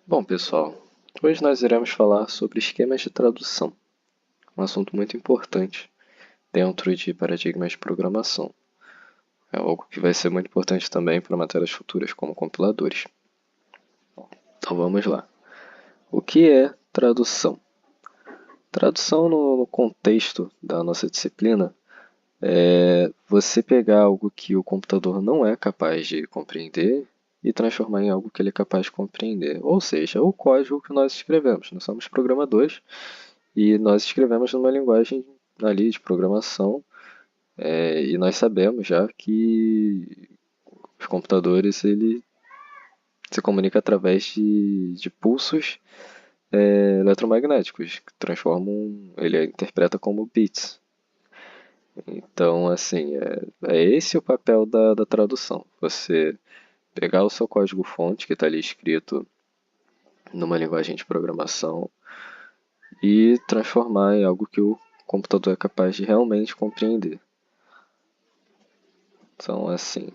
Bom, pessoal, hoje nós iremos falar sobre esquemas de tradução, um assunto muito importante dentro de paradigmas de programação. É algo que vai ser muito importante também para matérias futuras, como compiladores. Então vamos lá. O que é tradução? Tradução, no contexto da nossa disciplina, é você pegar algo que o computador não é capaz de compreender e transformar em algo que ele é capaz de compreender. Ou seja, o código que nós escrevemos. Nós somos programadores e nós escrevemos numa linguagem ali de programação, e nós sabemos já que os computadores ele se comunica através de pulsos eletromagnéticos que transformam, ele interpreta como bits. Então, assim, é esse o papel da tradução. Você pegar o seu código-fonte que está ali escrito numa linguagem de programação e transformar em algo que o computador é capaz de realmente compreender. Então, assim,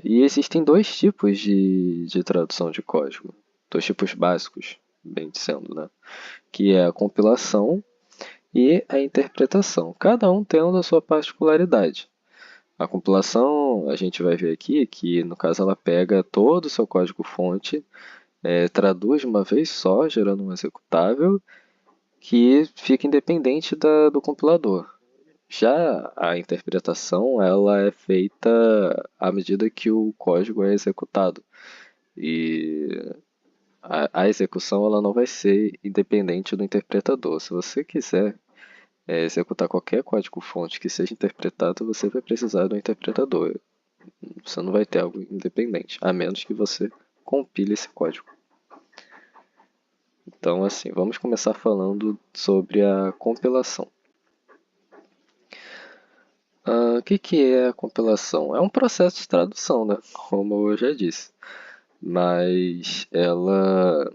e existem dois tipos de tradução de código, dois tipos básicos, bem dizendo, né? Que é a compilação e a interpretação, cada um tendo a sua particularidade. A compilação, a gente vai ver aqui que, no caso, ela pega todo o seu código-fonte, traduz de uma vez só, gerando um executável que fica independente do compilador. Já a interpretação, ela é feita à medida que o código é executado. E a execução ela não vai ser independente do interpretador. Se você quiser executar qualquer código-fonte que seja interpretado, você vai precisar do interpretador. Você não vai ter algo independente, a menos que você compile esse código. Então, assim, vamos começar falando sobre a compilação. O que é a compilação? É um processo de tradução, né? Como eu já disse. Mas ela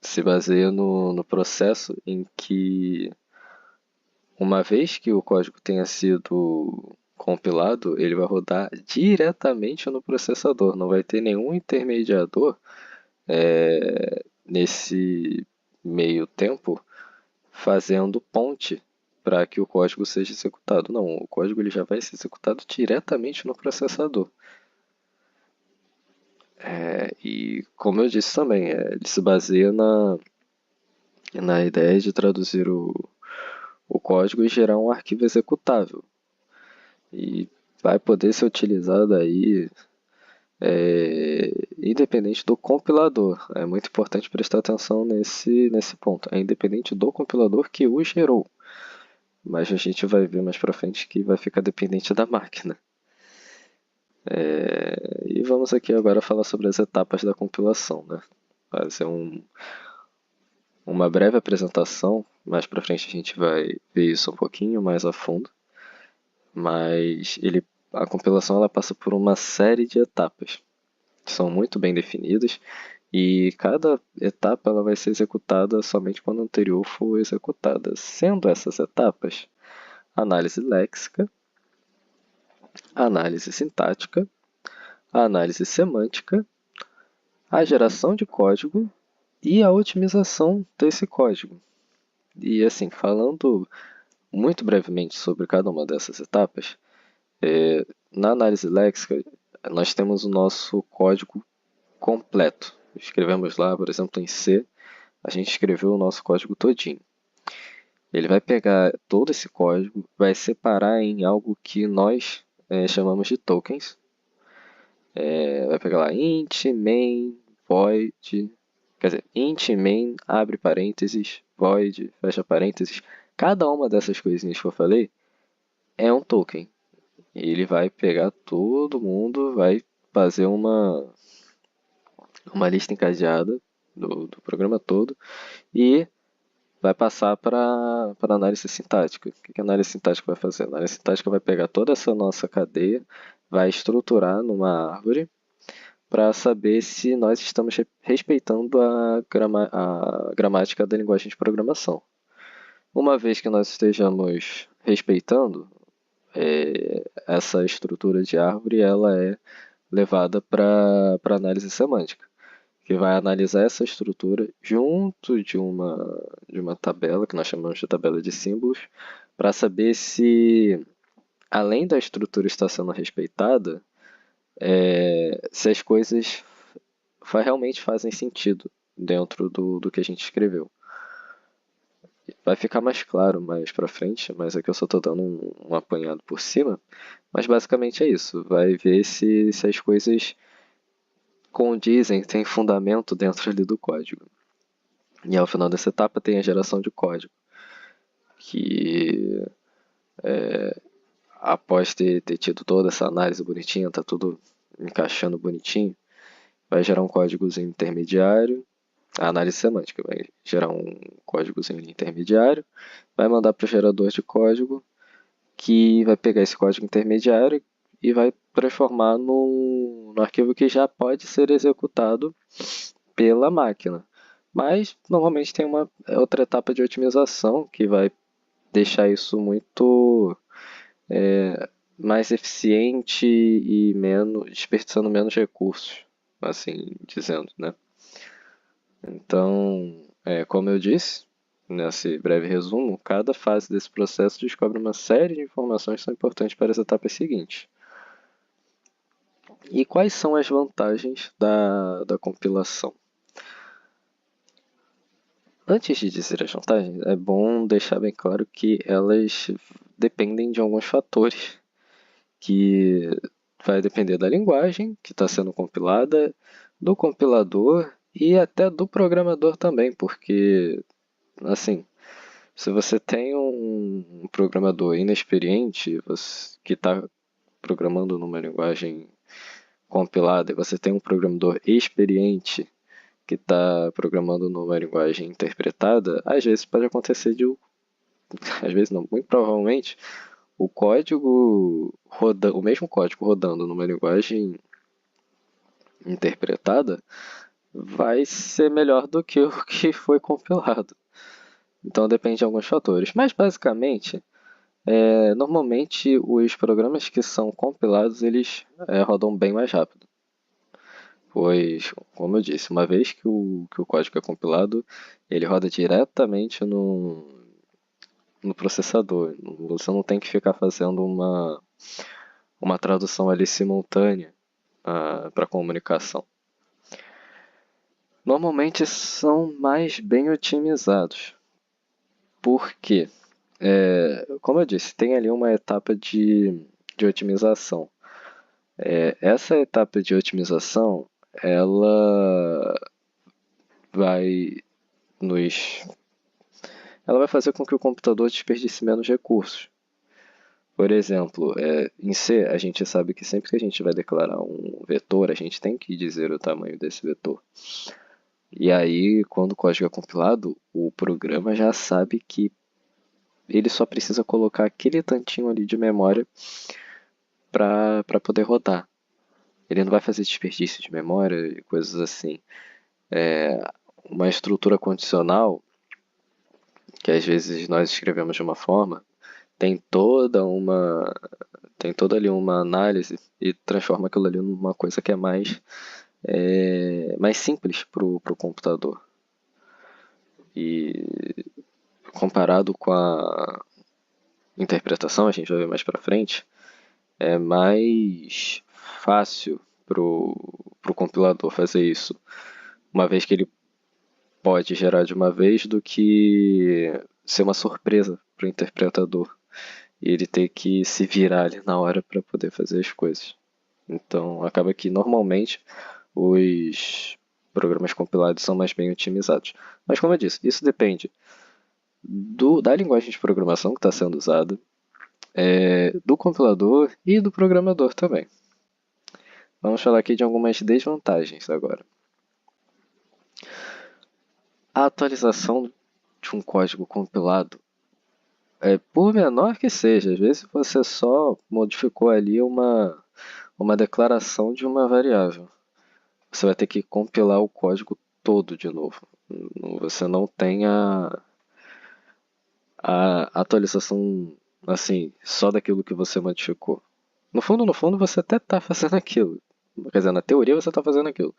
se baseia no processo em que, uma vez que o código tenha sido compilado, ele vai rodar diretamente no processador. Não vai ter nenhum intermediador nesse meio tempo fazendo ponte para que o código seja executado. Não, o código ele já vai ser executado diretamente no processador. E como eu disse também, ele se baseia na ideia de traduzir o código e gerar um arquivo executável. E vai poder ser utilizado aí independente do compilador. É muito importante prestar atenção nesse ponto. É independente do compilador que o gerou. Mas a gente vai ver mais para frente que vai ficar dependente da máquina. E vamos aqui agora falar sobre as etapas da compilação, né? Fazer uma breve apresentação, mais para frente a gente vai ver isso um pouquinho mais a fundo, mas a compilação ela passa por uma série de etapas, que são muito bem definidas, e cada etapa ela vai ser executada somente quando a anterior for executada, sendo essas etapas análise léxica, análise sintática, análise semântica, a geração de código e a otimização desse código. E assim, falando muito brevemente sobre cada uma dessas etapas, na análise léxica, nós temos o nosso código completo. Escrevemos lá, por exemplo, em C, a gente escreveu o nosso código todinho. Ele vai pegar todo esse código, vai separar em algo que nós chamamos de tokens. Vai pegar lá int, main, void, quer dizer, int, main, abre parênteses, void, fecha parênteses. Cada uma dessas coisinhas que eu falei é um token. E ele vai pegar todo mundo, vai fazer uma lista encadeada do programa todo e vai passar para análise sintática. O que a análise sintática vai fazer? A análise sintática vai pegar toda essa nossa cadeia, vai estruturar numa árvore para saber se nós estamos respeitando a gramática da linguagem de programação. Uma vez que nós estejamos respeitando, essa estrutura de árvore ela é levada para análise semântica, que vai analisar essa estrutura junto de uma tabela, que nós chamamos de tabela de símbolos, para saber se, além da estrutura estar sendo respeitada, se as coisas realmente fazem sentido dentro do que a gente escreveu. Vai ficar mais claro mais para frente, mas aqui eu só estou dando um apanhado por cima. Mas basicamente é isso. Vai ver se as coisas condizem, têm fundamento dentro ali do código. E ao final dessa etapa tem a geração de código, que após ter tido toda essa análise bonitinha, tá tudo encaixando bonitinho, vai gerar um códigozinho intermediário. A análise semântica vai gerar um códigozinho intermediário, vai mandar para o gerador de código, que vai pegar esse código intermediário e vai transformar no arquivo que já pode ser executado pela máquina. Mas normalmente tem uma outra etapa de otimização que vai deixar isso muito mais eficiente e desperdiçando menos recursos, assim dizendo, né? Então, como eu disse, nesse breve resumo, cada fase desse processo descobre uma série de informações que são importantes para as etapas seguintes. E quais são as vantagens da compilação? Antes de dizer as vantagens, é bom deixar bem claro que elas dependem de alguns fatores, que vai depender da linguagem que está sendo compilada, do compilador e até do programador também, porque, assim, se você tem um programador inexperiente que está programando numa linguagem compilada e você tem um programador experiente que está programando numa linguagem interpretada, às vezes pode acontecer às vezes não, muito provavelmente, o mesmo código rodando numa linguagem interpretada vai ser melhor do que o que foi compilado. Então depende de alguns fatores. Mas basicamente, normalmente os programas que são compilados eles rodam bem mais rápido. Pois, como eu disse, uma vez que o código é compilado, ele roda diretamente no processador. Você não tem que ficar fazendo uma tradução ali simultânea para comunicação. Normalmente são mais bem otimizados. Por quê? Como eu disse, tem ali uma etapa de otimização. Essa etapa de otimização, ela vai nos ela vai fazer com que o computador desperdice menos recursos. Por exemplo, em C, a gente sabe que sempre que a gente vai declarar um vetor, a gente tem que dizer o tamanho desse vetor. E aí, quando o código é compilado, o programa já sabe que ele só precisa colocar aquele tantinho ali de memória para poder rodar. Ele não vai fazer desperdício de memória e coisas assim. Uma estrutura condicional, que às vezes nós escrevemos de uma forma, tem toda ali uma análise e transforma aquilo ali numa coisa que é mais simples para o computador. E comparado com a interpretação, a gente vai ver mais para frente, é mais fácil para o compilador fazer isso, uma vez que ele pode gerar de uma vez do que ser uma surpresa para o interpretador e ele ter que se virar ali na hora para poder fazer as coisas. Então, acaba que normalmente os programas compilados são mais bem otimizados. Mas, como eu disse, isso depende da linguagem de programação que está sendo usada, do compilador e do programador também. Vamos falar aqui de algumas desvantagens agora. A atualização de um código compilado, por menor que seja, às vezes você só modificou ali uma declaração de uma variável. Você vai ter que compilar o código todo de novo. Você não tem a atualização assim, só daquilo que você modificou. No fundo, você até está fazendo aquilo. Quer dizer, na teoria você está fazendo aquilo,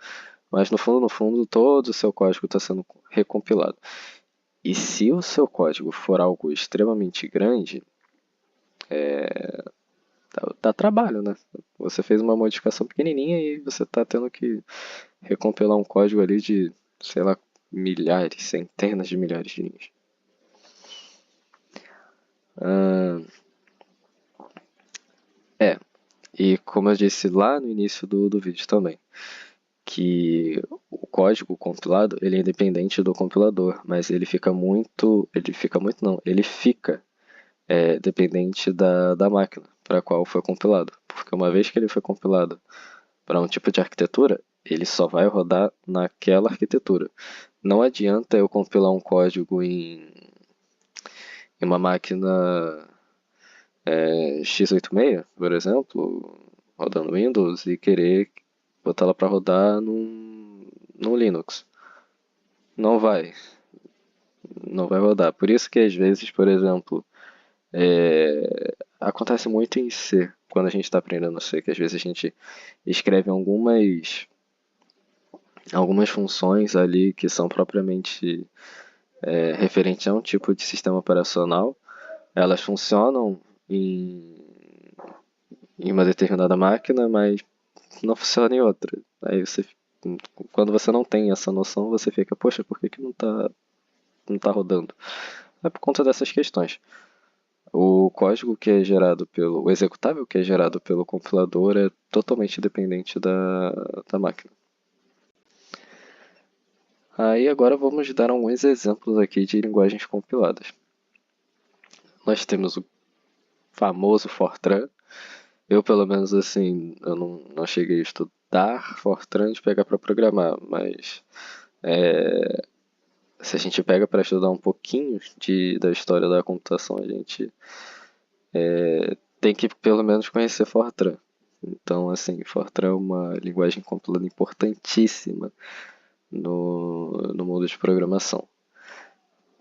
mas no fundo, todo o seu código está sendo recompilado. E se o seu código for algo extremamente grande, dá trabalho, né? Você fez uma modificação pequenininha e você está tendo que recompilar um código ali de, sei lá, milhares, centenas de milhares de linhas. Ah, é, e como eu disse lá no início do vídeo também, que o código compilado ele é independente do compilador, mas ele fica dependente da máquina para a qual foi compilado, porque uma vez que ele foi compilado para um tipo de arquitetura, ele só vai rodar naquela arquitetura. Não adianta eu compilar um código em uma máquina x86, por exemplo, rodando Windows e querer botar ela para rodar num Linux. Não vai, não vai rodar. Por isso que às vezes, por exemplo, acontece muito em C, quando a gente está aprendendo C, que às vezes a gente escreve algumas funções ali que são propriamente referentes a um tipo de sistema operacional. Elas funcionam em uma determinada máquina, mas não funciona em outra. Aí quando você não tem essa noção, você fica, poxa, por que não tá rodando? É por conta dessas questões. O executável que é gerado pelo compilador é totalmente dependente da máquina. Aí agora vamos dar alguns exemplos aqui de linguagens compiladas. Nós temos o famoso Fortran. Eu, pelo menos, assim, eu não cheguei a estudar Fortran de pegar para programar, mas se a gente pega para estudar um pouquinho da história da computação, a gente tem que pelo menos conhecer Fortran. Então, assim, Fortran é uma linguagem compilada importantíssima no mundo de programação.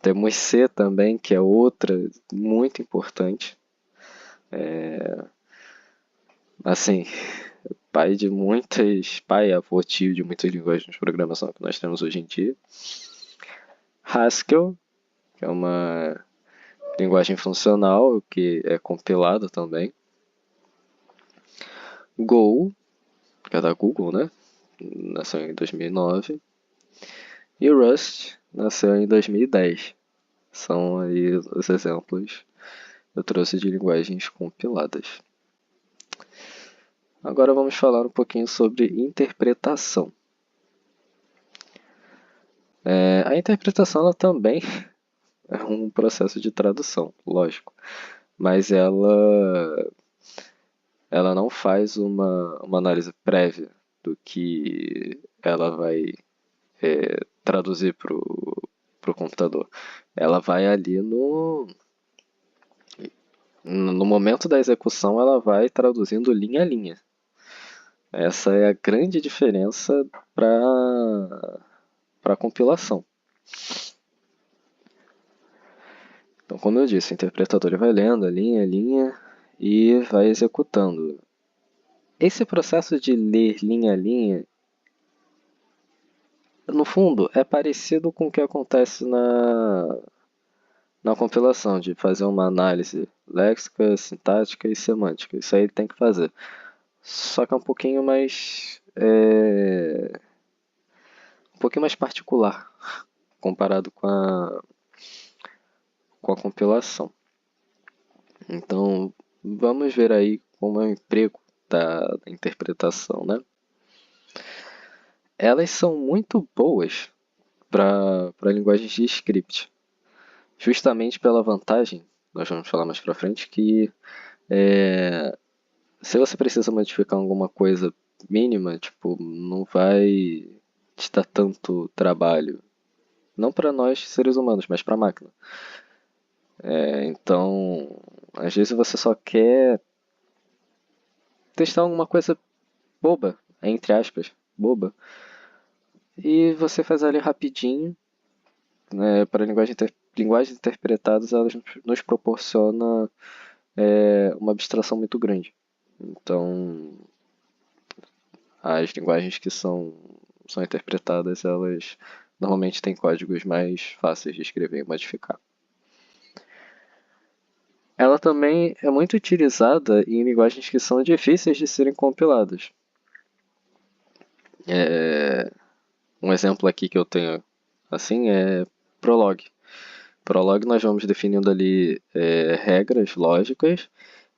Temos C também, que é outra muito importante. Assim, pai, avô, tio de muitas linguagens de programação que nós temos hoje em dia. Haskell, que é uma linguagem funcional que é compilada também. Go, que é da Google, né? Nasceu em 2009. E Rust nasceu em 2010. São aí os exemplos que eu trouxe de linguagens compiladas. Agora vamos falar um pouquinho sobre interpretação. A interpretação ela também é um processo de tradução, lógico, mas ela não faz uma análise prévia do que ela vai traduzir para o computador. Ela vai ali no momento da execução, ela vai traduzindo linha a linha. Essa é a grande diferença para a compilação. Então, como eu disse, o interpretador vai lendo a linha e vai executando. Esse processo de ler linha a linha, no fundo, é parecido com o que acontece na compilação, de fazer uma análise léxica, sintática e semântica. Isso aí tem que fazer. Só que é um pouquinho mais particular comparado com a compilação. Então, vamos ver aí como é o emprego da interpretação, né? Elas são muito boas para linguagens de script, justamente pela vantagem, nós vamos falar mais para frente, que se você precisa modificar alguma coisa mínima, tipo, não vai te dar tanto trabalho. Não para nós, seres humanos, mas para a máquina. Então, às vezes você só quer testar alguma coisa boba, entre aspas, boba, e você faz ali rapidinho, né, para linguagens interpretadas, elas nos proporcionam uma abstração muito grande. Então, as linguagens que são interpretadas, elas normalmente têm códigos mais fáceis de escrever e modificar. Ela também é muito utilizada em linguagens que são difíceis de serem compiladas. Um exemplo aqui que eu tenho assim é Prolog. Prolog nós vamos definindo ali regras lógicas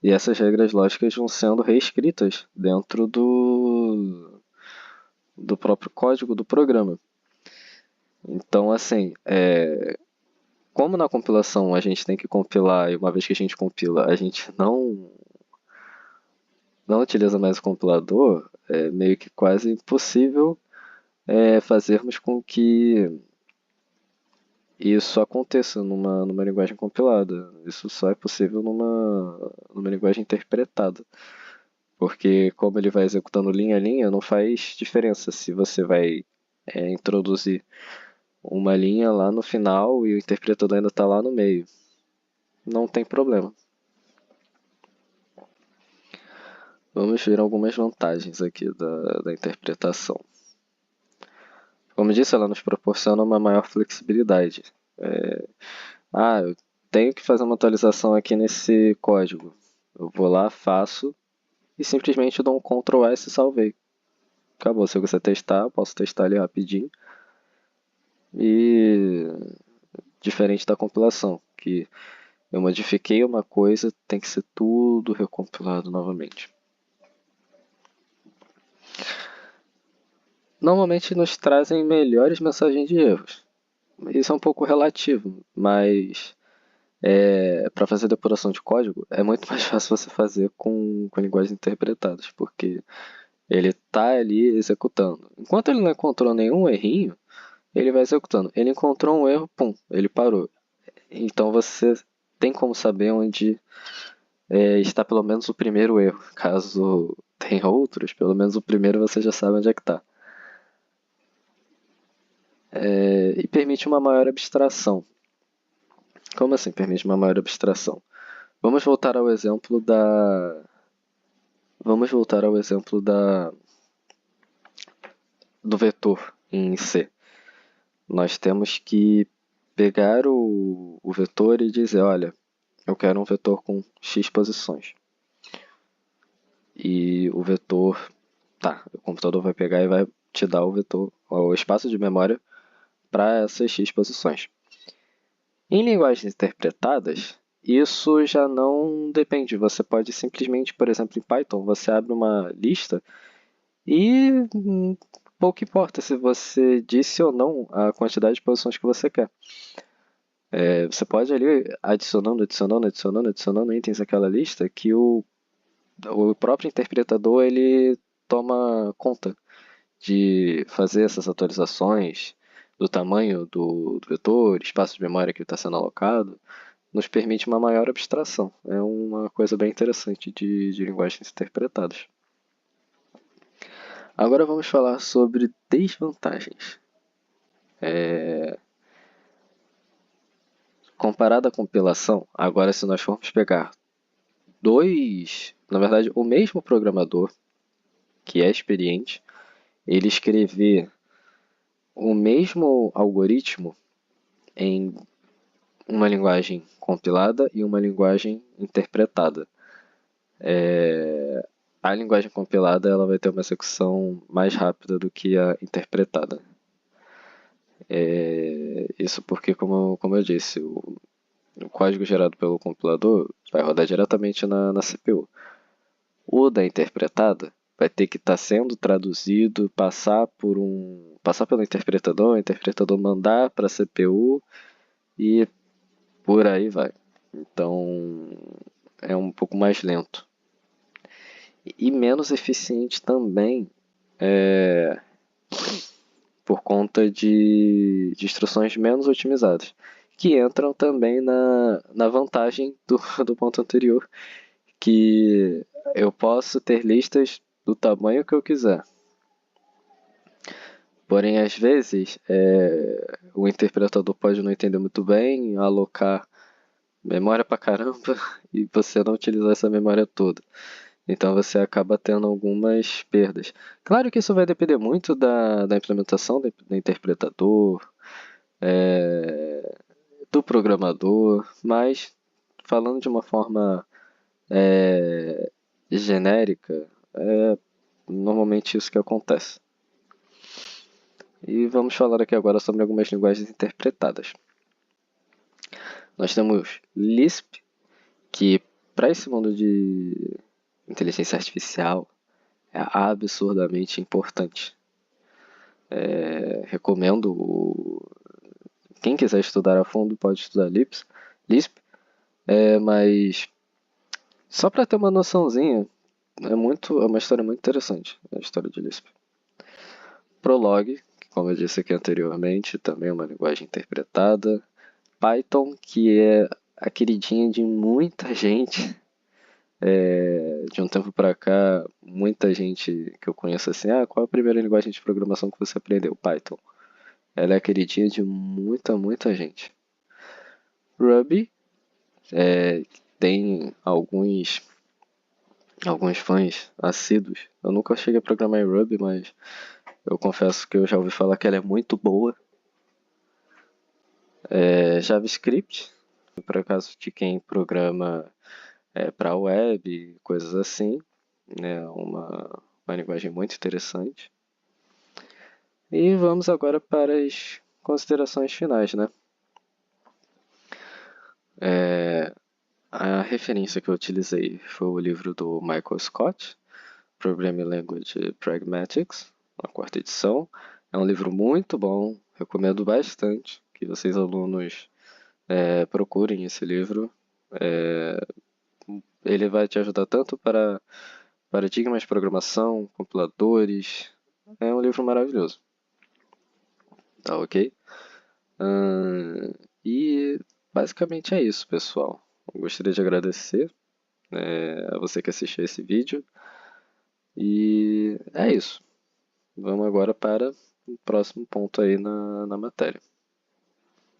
e essas regras lógicas vão sendo reescritas dentro do próprio código do programa. Então, assim, como na compilação a gente tem que compilar e uma vez que a gente compila a gente não utiliza mais o compilador, é meio que quase impossível fazermos com que isso aconteça numa linguagem compilada. Isso só é possível numa linguagem interpretada. Porque como ele vai executando linha a linha, não faz diferença se você vai introduzir uma linha lá no final e o interpretador ainda está lá no meio. Não tem problema. Vamos ver algumas vantagens aqui da interpretação. Como disse, ela nos proporciona uma maior flexibilidade. Eu tenho que fazer uma atualização aqui nesse código. Eu vou lá, faço e simplesmente dou um Ctrl S e salvei. Acabou. Se eu quiser testar, eu posso testar ali rapidinho. E diferente da compilação, que eu modifiquei uma coisa, tem que ser tudo recompilado novamente. Normalmente nos trazem melhores mensagens de erros. Isso é um pouco relativo, mas para fazer depuração de código é muito mais fácil você fazer com linguagens interpretadas, porque ele está ali executando. Enquanto ele não encontrou nenhum errinho, ele vai executando. Ele encontrou um erro, pum, ele parou. Então você tem como saber onde está pelo menos o primeiro erro. Caso tenha outros, pelo menos o primeiro você já sabe onde é que está. E permite uma maior abstração. Como assim permite uma maior abstração? Vamos voltar ao exemplo do vetor em C. Nós temos que pegar o vetor e dizer, olha, eu quero um vetor com x posições. E o vetor, o computador vai pegar e vai te dar o vetor, o espaço de memória para essas x posições. Em linguagens interpretadas, isso já não depende. Você pode simplesmente, por exemplo, em Python, você abre uma lista e pouco importa se você disse ou não a quantidade de posições que você quer. Você pode ali adicionando itens àquela lista que o próprio interpretador ele toma conta de fazer essas atualizações do tamanho do vetor, espaço de memória que está sendo alocado, nos permite uma maior abstração. É uma coisa bem interessante de linguagens interpretadas. Agora vamos falar sobre desvantagens. Comparado à compilação, agora se nós formos pegar na verdade, o mesmo programador, que é experiente, ele escrever o mesmo algoritmo em uma linguagem compilada e uma linguagem interpretada. A linguagem compilada ela vai ter uma execução mais rápida do que a interpretada. Isso porque, como eu disse, o código gerado pelo compilador vai rodar diretamente na CPU. O da interpretada vai ter que estar sendo traduzido, passar pelo interpretador, o interpretador mandar para a CPU e por aí vai. Então é um pouco mais lento. E menos eficiente também por conta de instruções menos otimizadas, que entram também na vantagem do ponto anterior, que eu posso ter listas do tamanho que eu quiser. Porém, às vezes, o interpretador pode não entender muito bem, alocar memória pra caramba e você não utilizar essa memória toda. Então você acaba tendo algumas perdas. Claro que isso vai depender muito da implementação do interpretador, é, do programador, mas falando de uma forma genérica, é normalmente isso que acontece. E vamos falar aqui agora sobre algumas linguagens interpretadas. Nós temos Lisp, que para esse mundo de inteligência artificial é absurdamente importante. Recomendo, quem quiser estudar a fundo pode estudar Lisp, mas só para ter uma noçãozinha, é uma história muito interessante, a história de Lisp. Prolog, que como eu disse aqui anteriormente, também é uma linguagem interpretada. Python, que é a queridinha de muita gente. De um tempo para cá, muita gente que eu conheço assim, qual a primeira linguagem de programação que você aprendeu? Python. Ela é a queridinha de muita gente. Ruby, tem alguns fãs assíduos. Eu nunca cheguei a programar em Ruby, mas eu confesso que eu já ouvi falar que ela é muito boa. JavaScript, para caso de quem programa para web, coisas assim, né? Uma linguagem muito interessante. E vamos agora para as considerações finais, né? A referência que eu utilizei foi o livro do Michael Scott, Programming Language Pragmatics, a quarta edição. É um livro muito bom, recomendo bastante que vocês alunos procurem esse livro. Ele vai te ajudar tanto para paradigmas de programação, compiladores. É um livro maravilhoso. Tá ok? E basicamente é isso, pessoal. Eu gostaria de agradecer a você que assistiu esse vídeo. E é isso. Vamos agora para o próximo ponto aí na matéria.